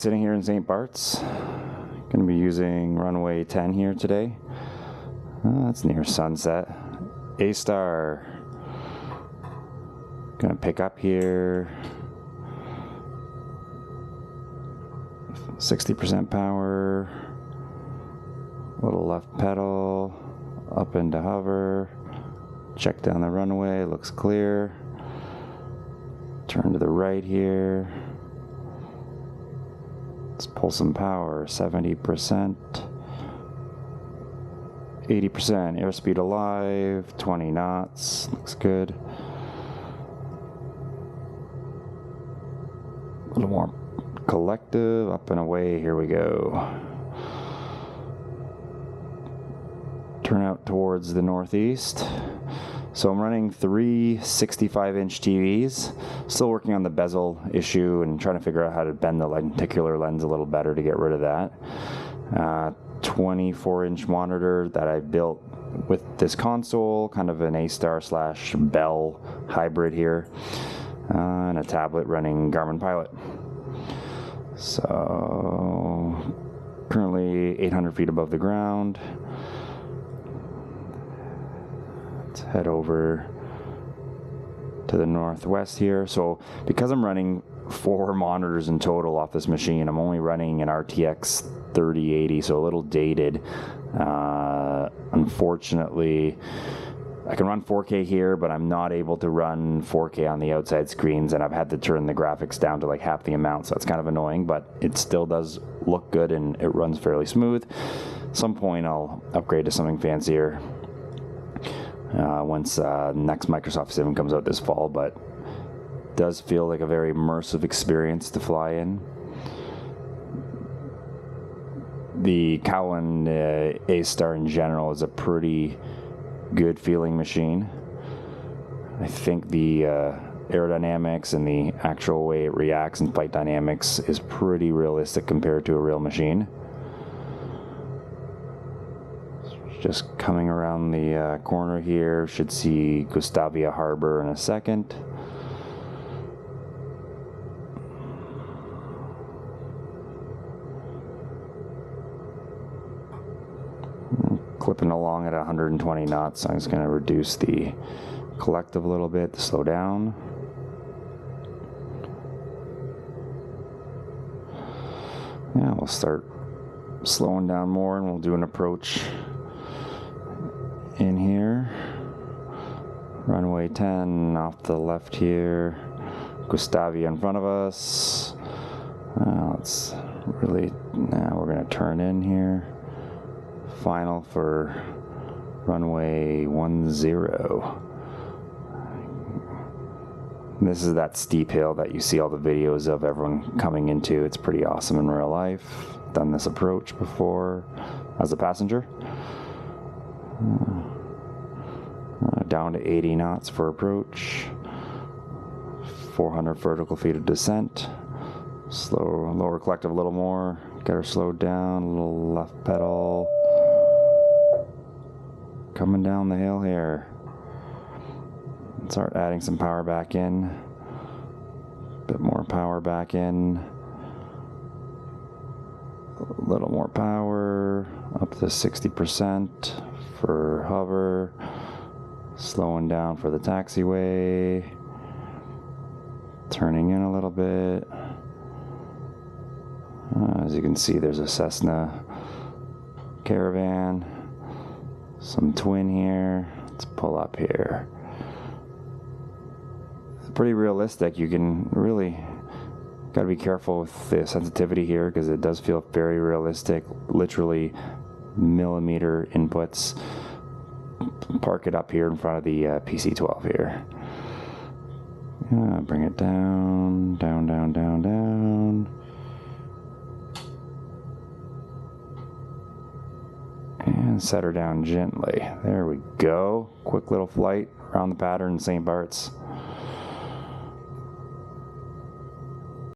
Sitting here in St. Bart's, going to be using runway 10 here today. That's near sunset. A-star. Going to pick up here. 60% power. Little left pedal. Up into hover. Check down the runway. Looks clear. Turn to the right here. Let's pull some power, 70%, 80%, airspeed alive, 20 knots, looks good. A little more collective, up and away, here we go. Turn out towards the northeast. So I'm running three 65-inch TVs, still working on the bezel issue and trying to figure out how to bend the lenticular lens a little better to get rid of that. 24-inch monitor that I built with this console, kind of an A-star / Bell hybrid here, and a tablet running Garmin Pilot. So currently 800 feet above the ground. Let's head over to the northwest here. So because I'm running 4 monitors in total off this machine, I'm only running an RTX 3080, so a little dated. Unfortunately, I can run 4K here, but I'm not able to run 4K on the outside screens, and I've had to turn the graphics down to like half the amount, so that's kind of annoying, but it still does look good and it runs fairly smooth. At some point I'll upgrade to something fancier once next Microsoft 7 comes out this fall, but it does feel like a very immersive experience to fly in. The Cowan A-Star in general is a pretty good feeling machine. I think the aerodynamics and the actual way it reacts and flight dynamics is pretty realistic compared to a real machine. Just coming around the corner here, should see Gustavia Harbor in a second. Clipping along at 120 knots, so I'm just going to reduce the collective a little bit to slow down. Yeah, we'll start slowing down more and we'll do an approach in here. Runway 10 off the left here. Gustavia in front of us. Let's really, now we're going to turn in here. Final for runway 10. This is that steep hill that you see all the videos of everyone coming into. It's pretty awesome in real life. Done this approach before as a passenger. Down to 80 knots for approach. 400 vertical feet of descent. Slow, lower collective a little more. Get her slowed down. A little left pedal. Coming down the hill here. Start adding some power back in. A bit more power back in. A little more power. Up to 60% for hover. Slowing down for the taxiway. Turning in a little bit. As you can see, there's a Cessna Caravan. Some twin here. Let's pull up here. It's pretty realistic. You can really got to be careful with the sensitivity here because it does feel very realistic. Literally millimeter inputs. Park it up here in front of the PC-12 here. Bring it down, down, down, down, down. And set her down gently. There we go. Quick little flight around the pattern in St. Bart's.